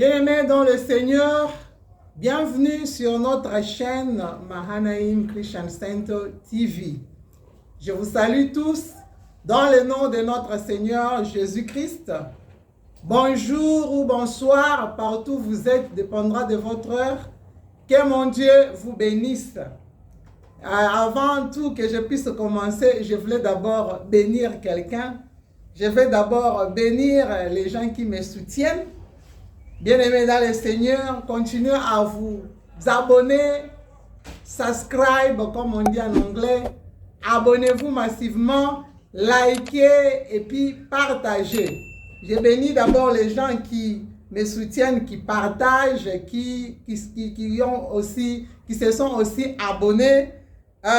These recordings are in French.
Bien-aimés dans le Seigneur, bienvenue sur notre chaîne Mahanaim Christian Center TV. Je vous salue tous dans le nom de notre Seigneur Jésus-Christ. Bonjour ou bonsoir, partout où vous êtes, dépendra de votre heure. Que mon Dieu vous bénisse. Avant tout que je puisse commencer, je voulais d'abord bénir quelqu'un. Je vais d'abord bénir les gens qui me soutiennent. Bien-aimés dans le Seigneur, continuez à vous abonner, subscribe comme on dit en anglais. Abonnez-vous massivement, likez et puis partagez. Je bénis d'abord les gens qui me soutiennent, qui partagent, qui se sont aussi abonnés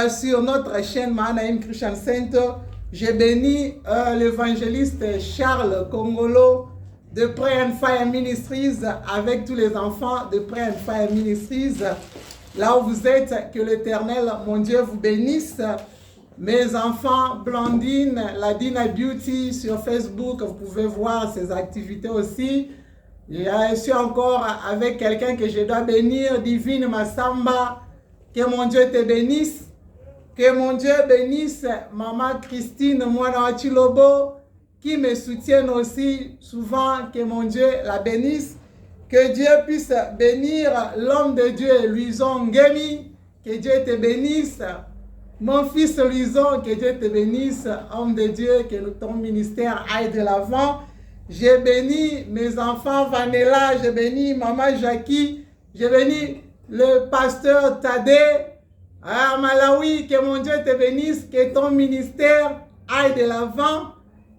sur notre chaîne Mahanaim Christian Center. Je bénis l'évangéliste Charles Congolo de Pray and Fire Ministries avec tous les enfants de Pray and Fire Ministries. Là où vous êtes, que l'Éternel, mon Dieu, vous bénisse. Mes enfants, Blandine, Ladina Beauty sur Facebook, vous pouvez voir ses activités aussi. Je suis encore avec quelqu'un que je dois bénir, Divine Massamba. Que mon Dieu te bénisse. Que mon Dieu bénisse Maman Christine Mouanawachilobo, qui me soutiennent aussi souvent. Que mon Dieu la bénisse. Que Dieu puisse bénir l'homme de Dieu, Luison Ngemi. Que Dieu te bénisse. Mon fils Luison, que Dieu te bénisse. Homme de Dieu, que ton ministère aille de l'avant. J'ai béni mes enfants Vanella, j'ai béni Maman Jackie, j'ai béni le pasteur Tadé. À Malawi, que mon Dieu te bénisse, que ton ministère aille de l'avant.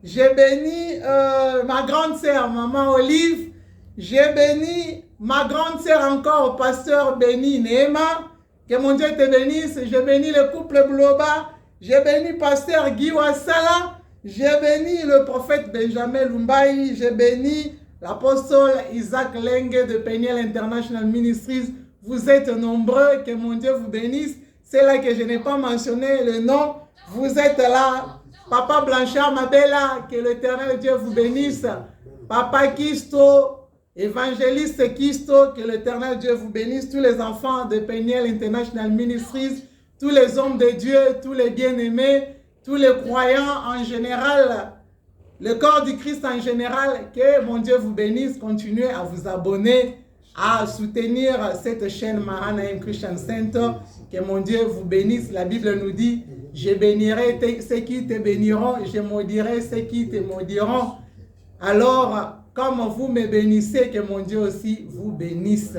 J'ai béni ma grande sœur, Maman Olive. J'ai béni ma grande sœur encore, pasteur Béni Néma. Que mon Dieu te bénisse. J'ai béni le couple Bloba. J'ai béni pasteur Guy Wassala. J'ai béni le prophète Benjamin Lumbayi. J'ai béni l'apostole Isaac Lengue de Peniel International Ministries. Vous êtes nombreux. Que mon Dieu vous bénisse. C'est là que je n'ai pas mentionné le nom. Vous êtes là. Papa Blanchard Mabella, que l'Éternel Dieu vous bénisse. Papa Kisto, évangéliste Kisto, que l'Éternel Dieu vous bénisse. Tous les enfants de Peniel International Ministries, tous les hommes de Dieu, tous les bien-aimés, tous les croyants en général, le corps du Christ en général, que mon Dieu vous bénisse. Continuez à vous abonner, à soutenir cette chaîne Mahanaim Christian Center. Que mon Dieu vous bénisse. La Bible nous dit, je bénirai ceux qui te béniront, je maudirai ceux qui te maudiront. Alors, comme vous me bénissez, que mon Dieu aussi vous bénisse.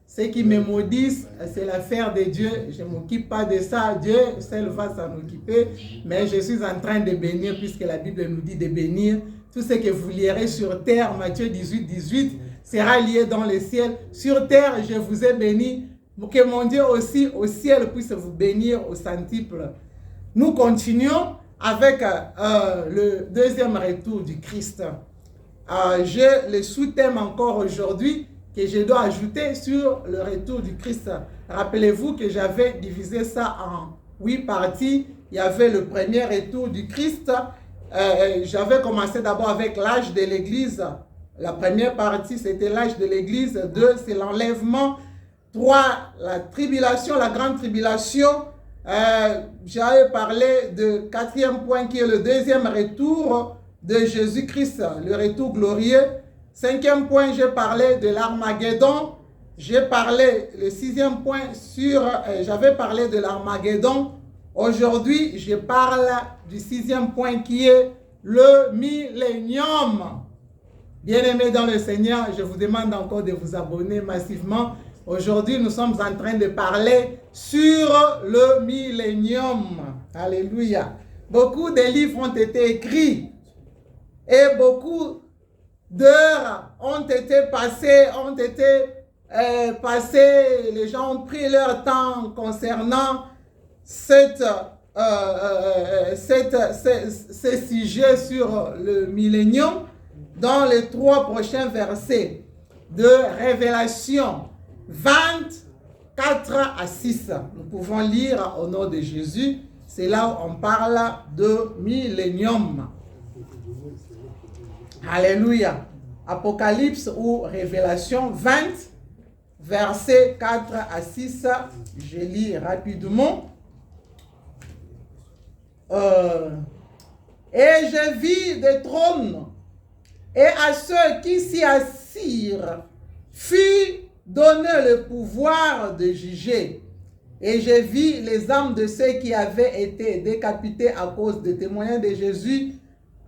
Ceux qui me maudissent, c'est l'affaire de Dieu. Je ne m'occupe pas de ça. Dieu seul va s'en occuper. Mais je suis en train de bénir, puisque la Bible nous dit de bénir. Tout ce que vous lirez sur terre, Matthieu 18, 18, sera lié dans le ciel. Sur terre, je vous ai béni. Que mon Dieu aussi au ciel puisse vous bénir au centuple. Nous continuons avec le deuxième retour du Christ. Je le sous-thème encore aujourd'hui que je dois ajouter sur le retour du Christ. Rappelez-vous que j'avais divisé ça en 8 parties. Il y avait le premier retour du Christ. J'avais commencé d'abord avec l'âge de l'Église. La première partie, c'était l'âge de l'Église. 2, c'est l'enlèvement. 3, la tribulation, la grande tribulation. J'avais parlé de 4e point qui est le deuxième retour de Jésus-Christ, le retour glorieux. 5e point, j'ai parlé de l'Armageddon. J'ai parlé, le 6e point, j'avais parlé de l'Armageddon. Aujourd'hui, je parle du 6e point qui est le millénium. Bien-aimés dans le Seigneur, je vous demande encore de vous abonner massivement. Aujourd'hui, nous sommes en train de parler sur le millénium. Alléluia. Beaucoup de livres ont été écrits et beaucoup d'heures ont été passées, les gens ont pris leur temps concernant ce sujet sur le millénium dans les 3 prochains versets de Révélation 24 à 6. Nous pouvons lire au nom de Jésus. C'est là où on parle de millénium. Alléluia. Apocalypse ou Révélation 20, versets 4 à 6. Je lis rapidement. Et je vis des trônes, et à ceux qui s'y assirent fut donné le pouvoir de juger. Et je vis les âmes de ceux qui avaient été décapités à cause des témoignages de Jésus,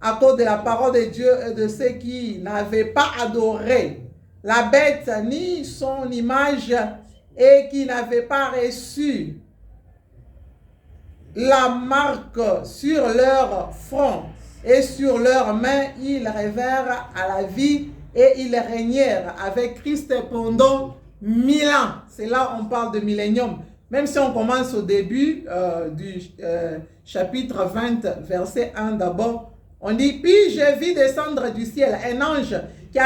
à cause de la parole de Dieu, et de ceux qui n'avaient pas adoré la bête ni son image, et qui n'avaient pas reçu la marque sur leur front et sur leurs mains. Ils rêvèrent à la vie et ils régnèrent avec Christ pendant 1000 ans. C'est là on parle de millénium. Même si on commence au début du chapitre 20, verset 1 d'abord, on dit, puis je vis descendre du ciel un ange qui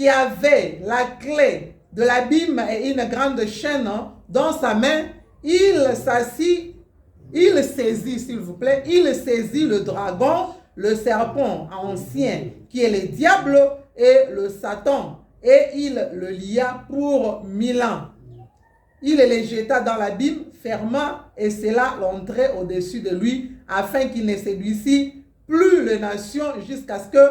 avait la clé de l'abîme et une grande chaîne dans sa main. Il s'assit. Il saisit, s'il vous plaît, il saisit le dragon, le serpent ancien, qui est le diable et le Satan, et il le lia pour 1000 ans. Il les jeta dans l'abîme, ferma, et cela l'entrée au-dessus de lui, afin qu'il ne séduisît plus les nations, jusqu'à ce que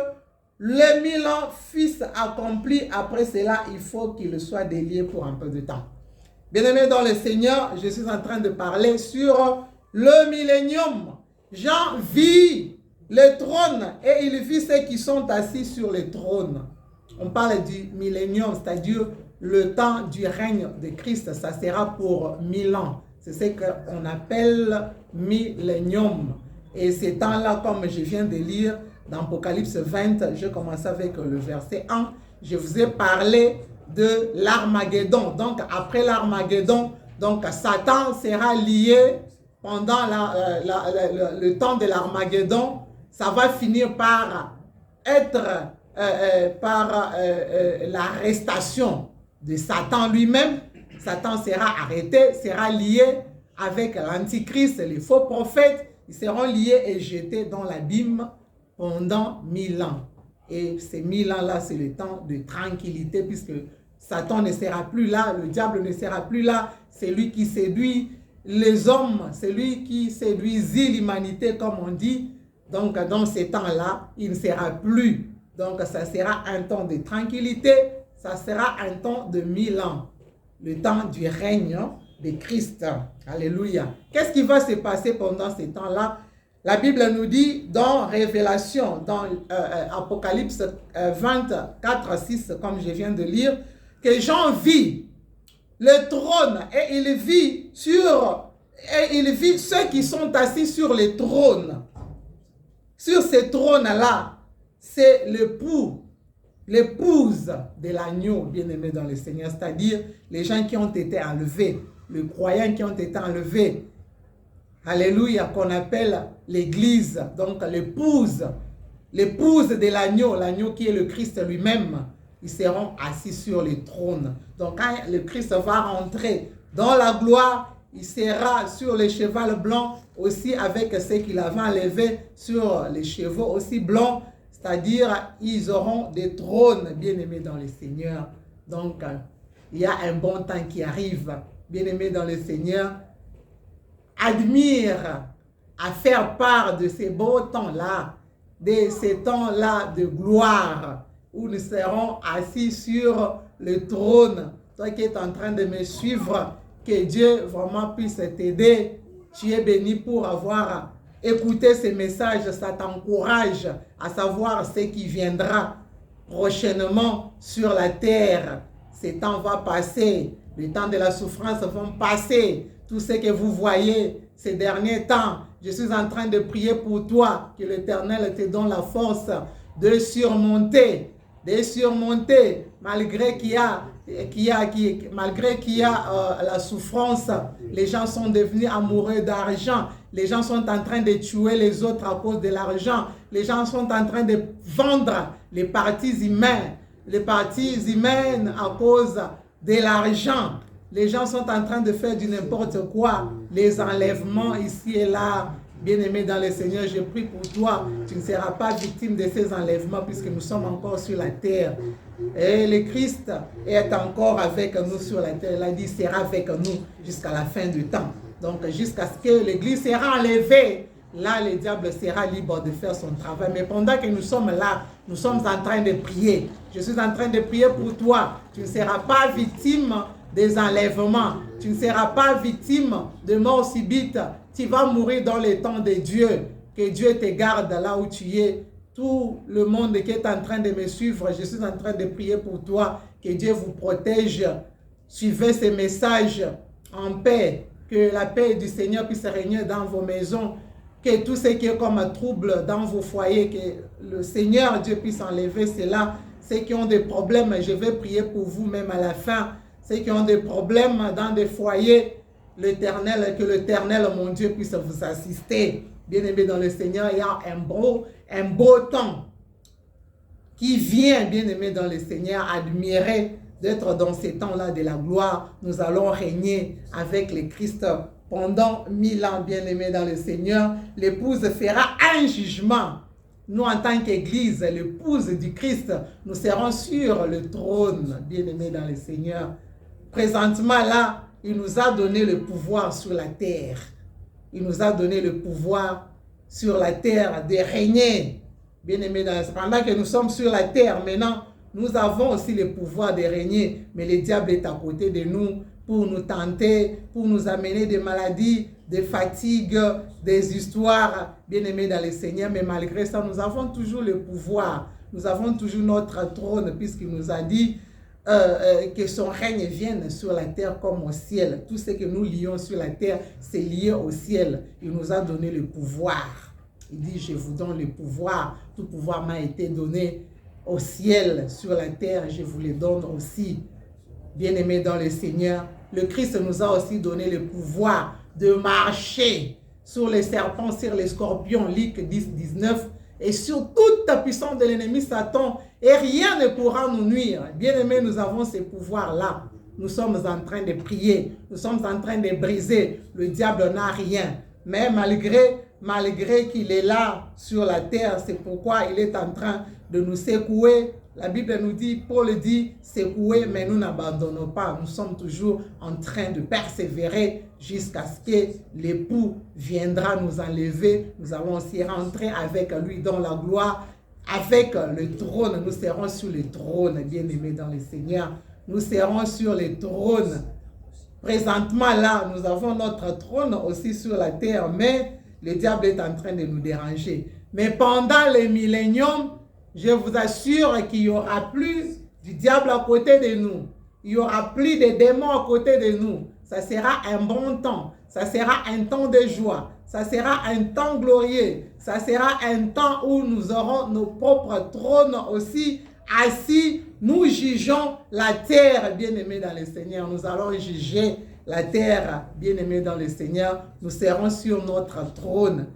les 1000 ans fussent accomplis. Après cela, il faut qu'il soit délié pour un peu de temps. Bien-aimés dans le Seigneur, je suis en train de parler sur le millénium. Jean vit le trône et il vit ceux qui sont assis sur le trône. On parle du millénium, c'est-à-dire le temps du règne de Christ. Ça sera pour 1000 ans. C'est ce qu'on appelle millénium. Et ces temps-là, comme je viens de lire dans Apocalypse 20, je commence avec le verset 1. Je vous ai parlé de l'Armageddon. Donc après l'Armageddon, donc Satan sera lié pendant le temps de l'Armageddon. Ça va finir par être l'arrestation de Satan lui-même. Satan sera arrêté, sera lié avec l'Antichrist, les faux prophètes. Ils seront liés et jetés dans l'abîme pendant 1000 ans. Et ces 1000 ans-là, c'est le temps de tranquillité, puisque Satan ne sera plus là, le diable ne sera plus là. C'est lui qui séduit les hommes, c'est lui qui séduisit l'humanité, comme on dit. Donc, dans ces temps-là, il ne sera plus. Donc, ça sera un temps de tranquillité, ça sera un temps de 1000 ans. Le temps du règne de Christ. Alléluia. Qu'est-ce qui va se passer pendant ces temps-là? La Bible nous dit dans Révélation, dans Apocalypse 24, 6, comme je viens de lire, que Jean vit le trône et il vit ceux qui sont assis sur les trônes. Sur ces trônes-là, c'est l'épouse de l'agneau, bien-aimé dans le Seigneur, c'est-à-dire les gens qui ont été enlevés, les croyants qui ont été enlevés. Alléluia, qu'on appelle l'Église, donc l'épouse de l'agneau, l'agneau qui est le Christ lui-même. Ils seront assis sur les trônes. Donc quand le Christ va rentrer dans la gloire, il sera sur le cheval blanc aussi avec ceux qu'il avait enlevés sur les chevaux aussi blancs. C'est-à-dire, ils auront des trônes, bien-aimés dans le Seigneur. Donc, il y a un bon temps qui arrive, bien-aimés dans le Seigneur. Admire à faire part de ces beaux temps-là, de ces temps-là de gloire, où nous serons assis sur le trône. Toi qui es en train de me suivre, que Dieu vraiment puisse t'aider. Tu es béni pour avoir écouté ces messages. Ça t'encourage à savoir ce qui viendra prochainement sur la terre. Ces temps vont passer. Les temps de la souffrance vont passer. Tout ce que vous voyez ces derniers temps, je suis en train de prier pour toi. Que l'Éternel te donne la force de surmonter. Malgré qu'il y a la souffrance. Les gens sont devenus amoureux d'argent. Les gens sont en train de tuer les autres à cause de l'argent. Les gens sont en train de vendre les parties humaines à cause de l'argent. Les gens sont en train de faire du n'importe quoi. Les enlèvements ici et là, Bien-aimé dans le Seigneur, je prie pour toi. Tu ne seras pas victime de ces enlèvements puisque nous sommes encore sur la terre. Et le Christ est encore avec nous sur la terre. Il a dit, il sera avec nous jusqu'à la fin du temps. Donc, jusqu'à ce que l'Église sera enlevée, là, le diable sera libre de faire son travail. Mais pendant que nous sommes là, nous sommes en train de prier. Je suis en train de prier pour toi. Tu ne seras pas victime des enlèvements. Tu ne seras pas victime de mort subite. Tu vas mourir dans le temps de Dieu. Que Dieu te garde là où tu es. Tout le monde qui est en train de me suivre, je suis en train de prier pour toi. Que Dieu vous protège. Suivez ces messages en paix. Que la paix du Seigneur puisse régner dans vos maisons. Que tout ce qui est comme trouble dans vos foyers, que le Seigneur Dieu puisse enlever cela. Ceux qui ont des problèmes, je vais prier pour vous même à la fin. Ceux qui ont des problèmes dans des foyers, l'Éternel, que l'Éternel, mon Dieu, puisse vous assister. Bien-aimé dans le Seigneur, il y a un beau temps qui vient, bien-aimé dans le Seigneur, admirer d'être dans ces temps-là de la gloire. Nous allons régner avec le Christ pendant 1000 ans, bien-aimé dans le Seigneur. L'épouse fera un jugement. Nous, en tant qu'Église, l'épouse du Christ, nous serons sur le trône, bien-aimé dans le Seigneur. Présentement, là, il nous a donné le pouvoir sur la terre. Il nous a donné le pouvoir sur la terre de régner. Bien-aimé, pendant que nous sommes sur la terre, maintenant, nous avons aussi le pouvoir de régner. Mais le diable est à côté de nous pour nous tenter, pour nous amener des maladies, des fatigues, des histoires. Bien-aimé dans le Seigneur, mais malgré ça, nous avons toujours le pouvoir. Nous avons toujours notre trône, puisqu'il nous a dit que son règne vienne sur la terre comme au ciel. Tout ce que nous lions sur la terre, c'est lié au ciel. Il nous a donné le pouvoir. Il dit, je vous donne le pouvoir. Tout pouvoir m'a été donné au ciel, sur la terre, je vous le donne aussi. Bien-aimés dans le Seigneur, le Christ nous a aussi donné le pouvoir de marcher sur les serpents, sur les scorpions, Luc 10, 19, et sur toute la puissance de l'ennemi Satan, et rien ne pourra nous nuire. Bien-aimés, nous avons ces pouvoirs-là. Nous sommes en train de prier, nous sommes en train de briser. Le diable n'a rien. Mais malgré qu'il est là sur la terre, c'est pourquoi il est en train de nous secouer. La Bible nous dit, Paul dit, secouer, mais nous n'abandonnons pas. Nous sommes toujours en train de persévérer jusqu'à ce que l'époux viendra nous enlever. Nous allons aussi rentrer avec lui dans la gloire. Avec le trône, nous serons sur le trône, bien-aimés dans le Seigneur. Nous serons sur le trône. Présentement, là, nous avons notre trône aussi sur la terre, mais le diable est en train de nous déranger. Mais pendant les milléniums, je vous assure qu'il n'y aura plus du diable à côté de nous. Il n'y aura plus de démons à côté de nous. Ça sera un bon temps. Ça sera un temps de joie. Ça sera un temps glorieux. Ça sera un temps où nous aurons nos propres trônes aussi assis. Nous jugeons la terre, bien-aimés dans le Seigneur. Nous allons juger la terre, bien-aimés dans le Seigneur. Nous serons sur notre trône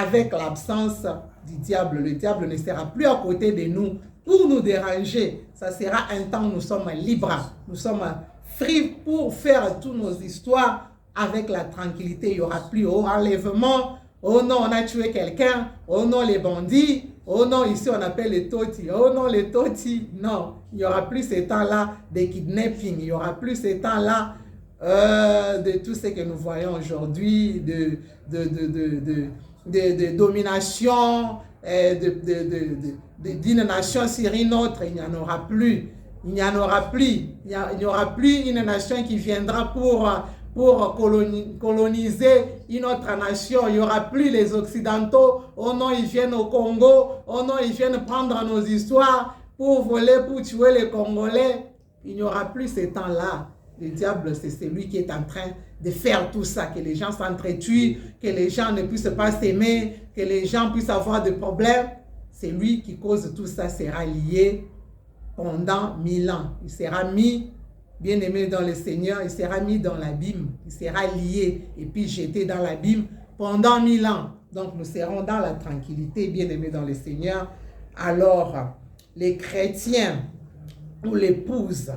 avec l'absence du diable. Le diable ne sera plus à côté de nous pour nous déranger. Ça sera un temps où nous sommes libres. Nous sommes free pour faire toutes nos histoires avec la tranquillité. Il n'y aura plus enlèvement. Oh non, on a tué quelqu'un. Oh non, les bandits. Oh non, ici on appelle les totis. Oh non, les totis. Non, il n'y aura plus ces temps-là de kidnapping. Il n'y aura plus ces temps-là de tout ce que nous voyons aujourd'hui, de domination, d'une nation sur une autre. Il n'y en aura plus. Il n'y en aura plus. Il n'y aura plus une nation qui viendra pour coloniser une autre nation. Il n'y aura plus les Occidentaux. Oh non, ils viennent au Congo. Oh non, ils viennent prendre nos histoires pour voler, pour tuer les Congolais. Il n'y aura plus ces temps-là. Le diable, c'est celui qui est en train de faire tout ça, que les gens s'entretuent, que les gens ne puissent pas s'aimer, que les gens puissent avoir des problèmes. C'est lui qui cause tout ça, sera lié pendant 1000 ans. Il sera mis, bien aimé dans le Seigneur, il sera mis dans l'abîme, il sera lié et puis jeté dans l'abîme pendant 1000 ans. Donc nous serons dans la tranquillité, bien aimé dans le Seigneur. Alors, les chrétiens ou l'épouse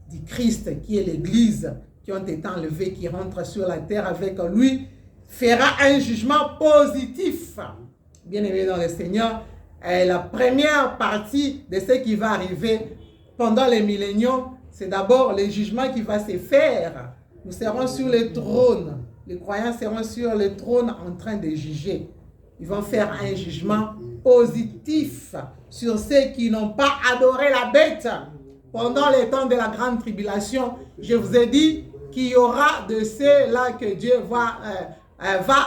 du Christ, qui est l'Église, qui ont été enlevés, qui rentrent sur la terre avec lui, fera un jugement positif. Bien-aimés dans le Seigneur, la première partie de ce qui va arriver pendant les milléniums, c'est d'abord le jugement qui va se faire. Nous serons sur le trône. Les croyants seront sur le trône en train de juger. Ils vont faire un jugement positif sur ceux qui n'ont pas adoré la bête. Pendant les temps de la grande tribulation, je vous ai dit qu'il y aura de ceux-là que Dieu va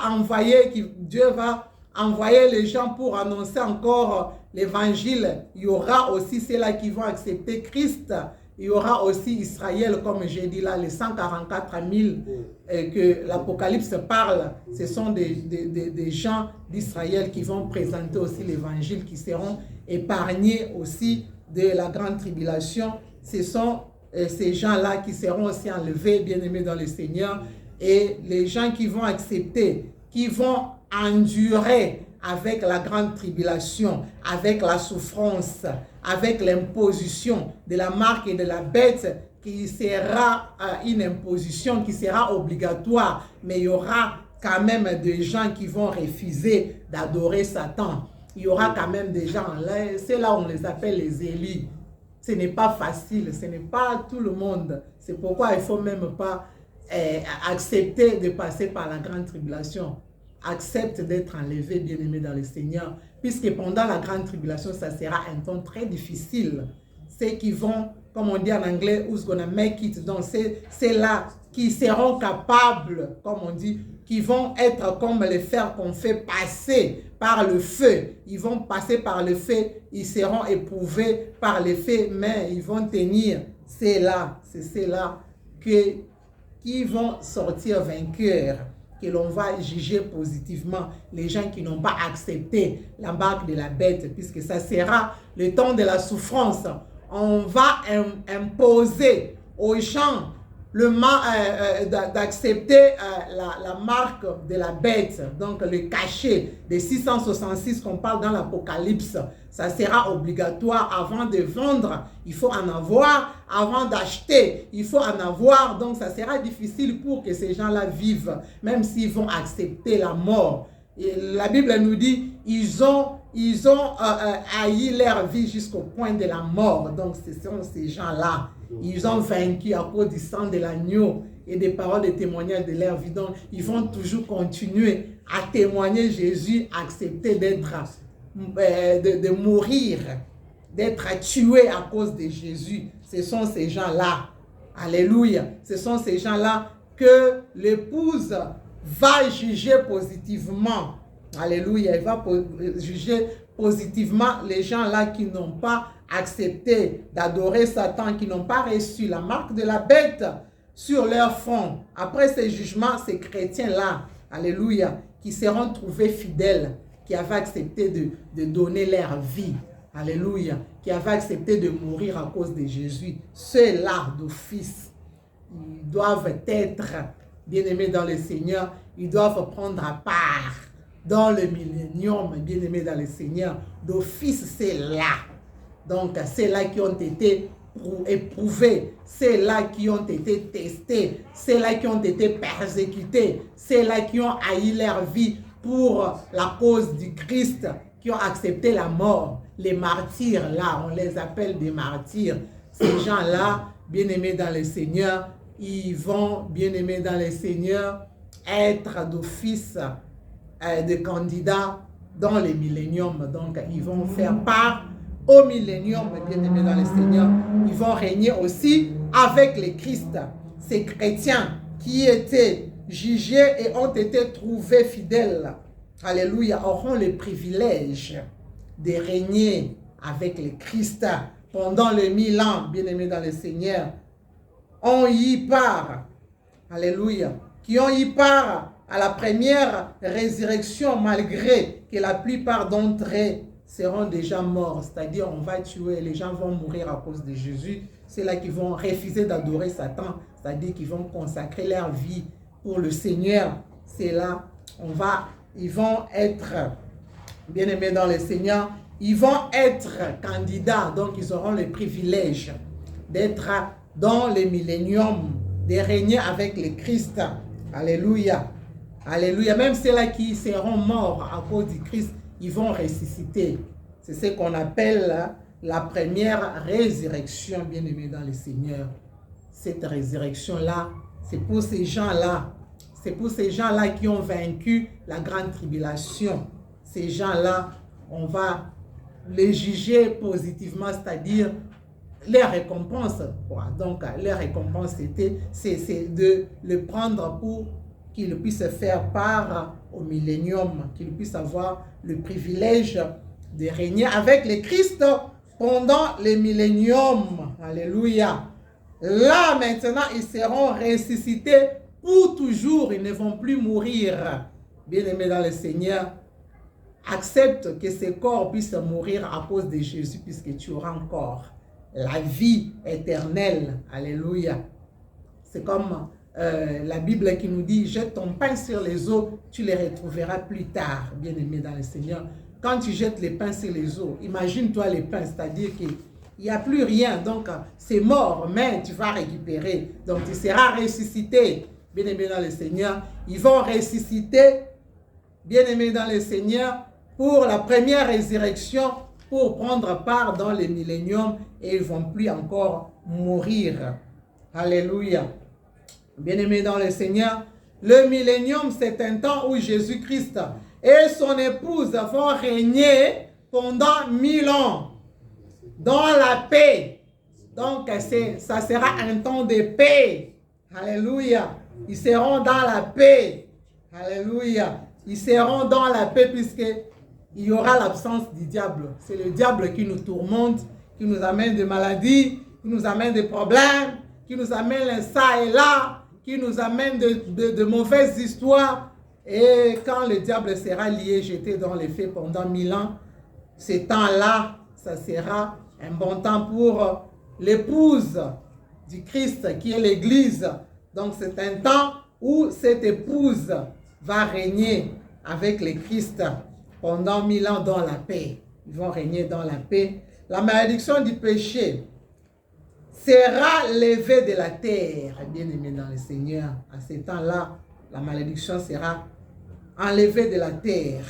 envoyer, Dieu va envoyer les gens pour annoncer encore l'évangile. Il y aura aussi ceux-là qui vont accepter Christ. Il y aura aussi Israël, comme j'ai dit là, les 144 000 que l'Apocalypse parle. Ce sont des gens d'Israël qui vont présenter aussi l'évangile, qui seront épargnés aussi de la grande tribulation. Ce sont ces gens-là qui seront aussi enlevés, bien-aimés dans le Seigneur. Et les gens qui vont accepter, qui vont endurer avec la grande tribulation, avec la souffrance, avec l'imposition de la marque et de la bête, qui sera une imposition qui sera obligatoire, mais il y aura quand même des gens qui vont refuser d'adorer Satan. Il y aura quand même des gens, c'est là où on les appelle les élus. Ce n'est pas facile, ce n'est pas tout le monde. C'est pourquoi il ne faut même pas accepter de passer par la grande tribulation. Accepte d'être enlevé, bien-aimé dans le Seigneur, puisque pendant la grande tribulation, ça sera un temps très difficile. Ceux qui vont, comme on dit en anglais, who's gonna make it, donc c'est là qui seront capables, comme on dit, qui vont être comme les fers qu'on fait passer par le feu. Ils vont passer par le feu, ils seront éprouvés par le feu, mais ils vont tenir. C'est là qui vont sortir vainqueurs, que l'on va juger positivement les gens qui n'ont pas accepté la marque de la bête, puisque ça sera le temps de la souffrance. On va imposer aux gens d'accepter la marque de la bête, donc le cachet des 666 qu'on parle dans l'Apocalypse. Ça sera obligatoire avant de vendre. Il faut en avoir. Avant d'acheter, il faut en avoir. Donc, ça sera difficile pour que ces gens-là vivent, même s'ils vont accepter la mort. Et la Bible nous dit, ils ont haï leur vie jusqu'au point de la mort. Donc, ce sont ces gens-là. Ils ont vaincu à cause du sang de l'agneau et des paroles de témoignage de leur vie. Donc, ils vont toujours continuer à témoigner Jésus, accepter de mourir, d'être tué à cause de Jésus. Ce sont ces gens-là. Alléluia. Ce sont ces gens-là que l'épouse va juger positivement. Alléluia. Elle va juger positivement les gens-là qui n'ont pas accepté d'adorer Satan, qui n'ont pas reçu la marque de la bête sur leur front. Après ces jugements, ces chrétiens-là, alléluia, qui seront trouvés fidèles, qui avaient accepté de donner leur vie, alléluia, qui avaient accepté de mourir à cause de Jésus, ceux-là d'office, ils doivent être bien-aimés dans le Seigneur, ils doivent prendre à part dans le millénium, bien-aimés dans le Seigneur, d'office, c'est là. Donc, c'est là qui ont été éprouvés, c'est là qui ont été testés, c'est là qui ont été persécutés, c'est là qui ont haï leur vie pour la cause du Christ, qui ont accepté la mort. Les martyrs, là, on les appelle des martyrs. Ces gens-là, bien-aimés dans le Seigneur, ils vont, bien-aimés dans le Seigneur, être d'office des candidats dans les milléniums. Donc, ils vont faire part au millénium, bien-aimés dans le Seigneur. Ils vont régner aussi avec le Christ. Ces chrétiens qui étaient jugés et ont été trouvés fidèles, alléluia, auront le privilège de régner avec le Christ pendant les 1000 ans, bien-aimés dans le Seigneur. On y part, alléluia, qui ont y part à la première résurrection, malgré que la plupart d'entre eux seront déjà morts. C'est-à-dire, on va tuer, les gens vont mourir à cause de Jésus. C'est là qu'ils vont refuser d'adorer Satan, c'est-à-dire qu'ils vont consacrer leur vie pour le Seigneur. C'est là, ils vont être bien-aimés dans le Seigneur. Ils vont être candidats, donc ils auront le privilège d'être dans le millénium, de régner avec le Christ. Alléluia. Alléluia. Même ceux-là qui seront morts à cause du Christ, ils vont ressusciter. C'est ce qu'on appelle la première résurrection, bien-aimés dans le Seigneur. Cette résurrection-là, c'est pour ces gens-là. C'est pour ces gens-là qui ont vaincu la grande tribulation. Ces gens-là, on va les juger positivement, c'est-à-dire leur récompense. Donc, leur récompense, c'est de le prendre pour qu'il puisse faire part au millénium, qu'il puisse avoir le privilège de régner avec le Christ pendant le millénium. Alléluia. Là, maintenant, ils seront ressuscités pour toujours. Ils ne vont plus mourir. Bien-aimés dans le Seigneur, accepte que ces corps puissent mourir à cause de Jésus, puisque tu auras encore la vie éternelle. Alléluia. C'est comme la Bible qui nous dit, jette ton pain sur les eaux, tu les retrouveras plus tard, bien-aimé dans le Seigneur. Quand tu jettes les pains sur les eaux, imagine-toi les pains, c'est-à-dire qu'il n'y a plus rien, donc c'est mort, mais tu vas récupérer. Donc tu seras ressuscité, bien-aimé dans le Seigneur. Ils vont ressusciter, bien-aimé dans le Seigneur, pour la première résurrection, pour prendre part dans le millénium, et ils ne vont plus encore mourir. Alléluia. Bien-aimés dans le Seigneur, le millénium, c'est un temps où Jésus-Christ et son épouse vont régner pendant 1000 ans dans la paix. Donc, ça sera un temps de paix. Alléluia. Ils seront dans la paix. Alléluia. Ils seront dans la paix puisqu'il y aura l'absence du diable. C'est le diable qui nous tourmente, qui nous amène des maladies, qui nous amène des problèmes, qui nous amène ça et là, qui nous amène de mauvaises histoires. Et quand le diable sera lié, jeté dans les feux pendant 1000 ans, ce temps-là, ça sera un bon temps pour l'épouse du Christ qui est l'Église. Donc c'est un temps où cette épouse va régner avec le Christ pendant 1000 ans dans la paix. Ils vont régner dans la paix. La malédiction du péché sera levée de la terre, bien-aimé dans le Seigneur. À ce temps-là, la malédiction sera enlevée de la terre.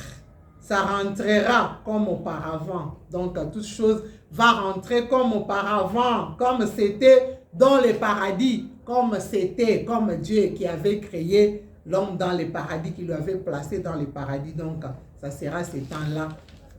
Ça rentrera comme auparavant. Donc, toute chose va rentrer comme auparavant, comme c'était dans le paradis, comme Dieu qui avait créé l'homme dans le paradis, qui lui avait placé dans le paradis. Donc, ça sera ce temps-là.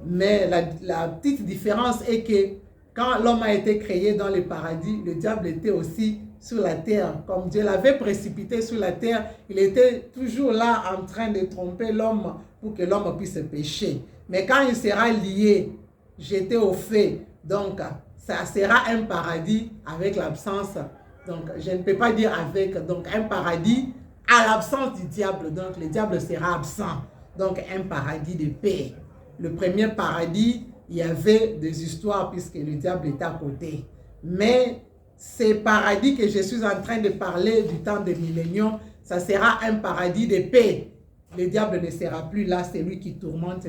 Mais la petite différence est que quand l'homme a été créé dans le paradis, le diable était aussi sur la terre. Comme Dieu l'avait précipité sur la terre, il était toujours là en train de tromper l'homme pour que l'homme puisse pécher. Mais quand il sera lié, jeté au feu, donc ça sera un paradis avec l'absence. Donc je ne peux pas dire avec, donc un paradis à l'absence du diable. Donc le diable sera absent. Donc un paradis de paix. Le premier paradis, il y avait des histoires puisque le diable était à côté. Mais ce paradis que je suis en train de parler du temps des milléniums, ça sera un paradis de paix. Le diable ne sera plus là, c'est lui qui tourmente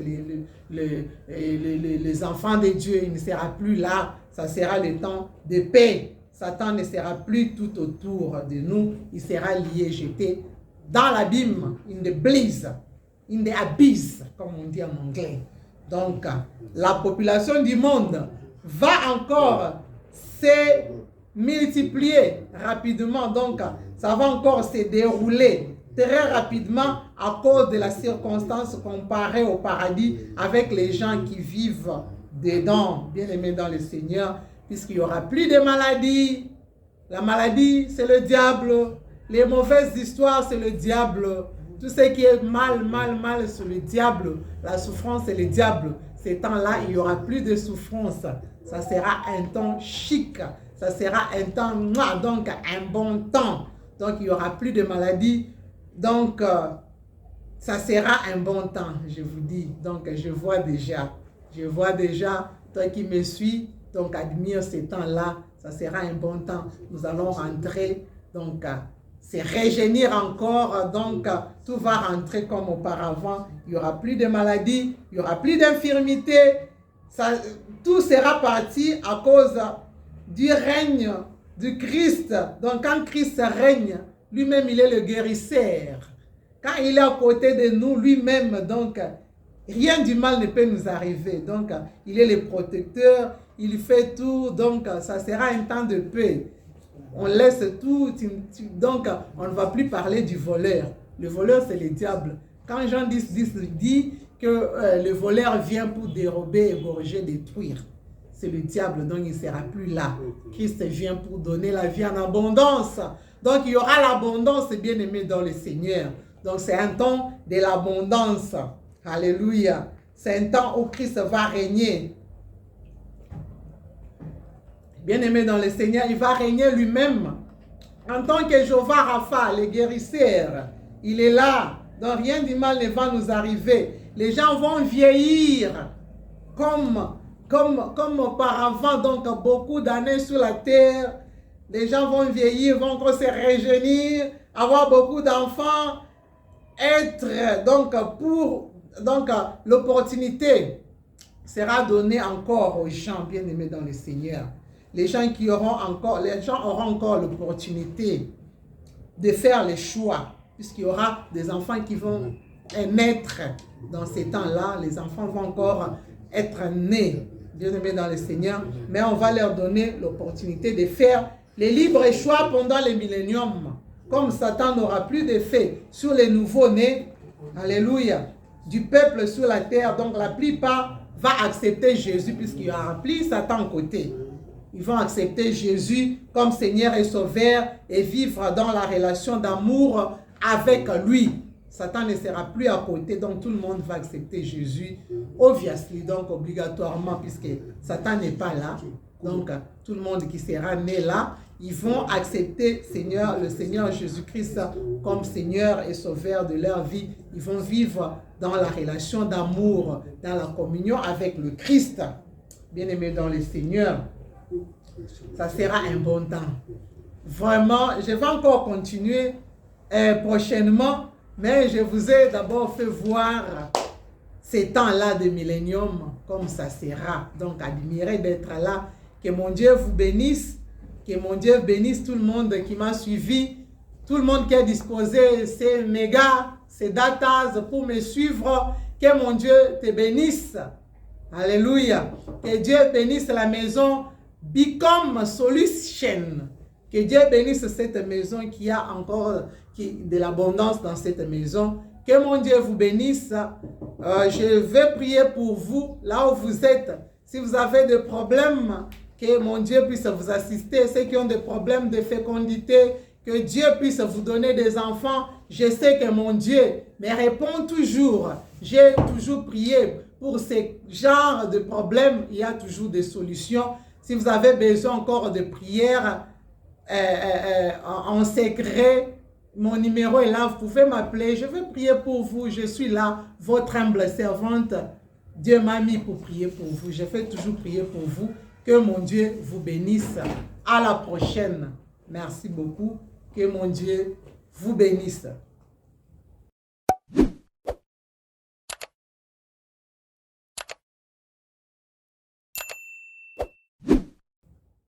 les enfants de Dieu. Il ne sera plus là, ça sera le temps de paix. Satan ne sera plus tout autour de nous, il sera lié, jeté dans l'abîme, in the bliss, in the abyss, comme on dit en anglais. Donc, la population du monde va encore se multiplier rapidement. Donc, ça va encore se dérouler très rapidement à cause de la circonstance comparée au paradis avec les gens qui vivent dedans, bien aimés dans le Seigneur, puisqu'il n'y aura plus de maladies. La maladie, c'est le diable. Les mauvaises histoires, c'est le diable. Tout ce qui est mal, c'est le diable. La souffrance, c'est le diable. Ces temps-là, il n'y aura plus de souffrance. Ça sera un temps chic. Ça sera un temps, donc un bon temps. Donc, il n'y aura plus de maladies. Donc, ça sera un bon temps, je vous dis. Donc, je vois déjà, toi qui me suis, donc admire ces temps-là. Ça sera un bon temps. Nous allons rentrer, donc, c'est rajeunir encore, donc tout va rentrer comme auparavant. Il n'y aura plus de maladies, il n'y aura plus d'infirmité. Tout sera parti à cause du règne du Christ. Donc quand Christ règne, lui-même il est le guérisseur. Quand il est à côté de nous, lui-même, donc, rien du mal ne peut nous arriver. Donc, il est le protecteur, il fait tout, donc, ça sera un temps de paix. On laisse tout, donc, on ne va plus parler du voleur. Le voleur, c'est le diable. Quand Jean 10 dit que le voleur vient pour dérober, égorger, détruire, c'est le diable, donc il ne sera plus là. Christ vient pour donner la vie en abondance. Donc, il y aura l'abondance, bien aimé, dans le Seigneur. Donc, c'est un temps de l'abondance. Alléluia. C'est un temps où Christ va régner. Bien aimé dans le Seigneur, il va régner lui-même. En tant que Jéhovah Rapha, le guérisseur, il est là. Donc, rien du mal ne va nous arriver. Les gens vont vieillir comme auparavant, donc beaucoup d'années sur la terre. Les gens vont vieillir, vont encore se rajeunir, avoir beaucoup d'enfants, être donc l'opportunité sera donnée encore aux gens bien-aimés dans le Seigneur. Les gens auront encore l'opportunité de faire les choix, puisqu'il y aura des enfants qui vont naître dans ces temps-là. Les enfants vont encore être nés, bien-aimés dans le Seigneur, mais on va leur donner l'opportunité de faire les libres choix pendant le millénium. Comme Satan n'aura plus d'effet sur les nouveaux-nés, alléluia, du peuple sur la terre, donc la plupart vont accepter Jésus, puisqu'il y aura plus Satan à côté. Ils vont accepter Jésus comme Seigneur et Sauveur et vivre dans la relation d'amour avec lui. Satan ne sera plus à côté, donc tout le monde va accepter Jésus, obviously, donc obligatoirement, puisque Satan n'est pas là. Donc tout le monde qui sera né là, ils vont accepter le Seigneur Jésus-Christ comme Seigneur et Sauveur de leur vie. Ils vont vivre dans la relation d'amour, dans la communion avec le Christ. Bien-aimés dans le Seigneur, ça sera un bon temps. Vraiment, je vais encore continuer prochainement, mais je vous ai d'abord fait voir ces temps-là de millénium, comme ça sera. Donc, admirez d'être là. Que mon Dieu vous bénisse. Que mon Dieu bénisse tout le monde qui m'a suivi. Tout le monde qui a disposé ses mégas, ses datas pour me suivre. Que mon Dieu te bénisse. Alléluia. Que Dieu bénisse la maison Become Solution. Que Dieu bénisse cette maison qui a encore de l'abondance dans cette maison. Que mon Dieu vous bénisse. Je vais prier pour vous là où vous êtes. Si vous avez des problèmes, que mon Dieu puisse vous assister. Ceux qui ont des problèmes de fécondité, que Dieu puisse vous donner des enfants. Je sais que mon Dieu me répond toujours. J'ai toujours prié pour ce genre de problèmes. Il y a toujours des solutions. Si vous avez besoin encore de prières en secret, mon numéro est là. Vous pouvez m'appeler. Je vais prier pour vous. Je suis là, votre humble servante. Dieu m'a mis pour prier pour vous. Je fais toujours prier pour vous. Que mon Dieu vous bénisse. À la prochaine. Merci beaucoup. Que mon Dieu vous bénisse.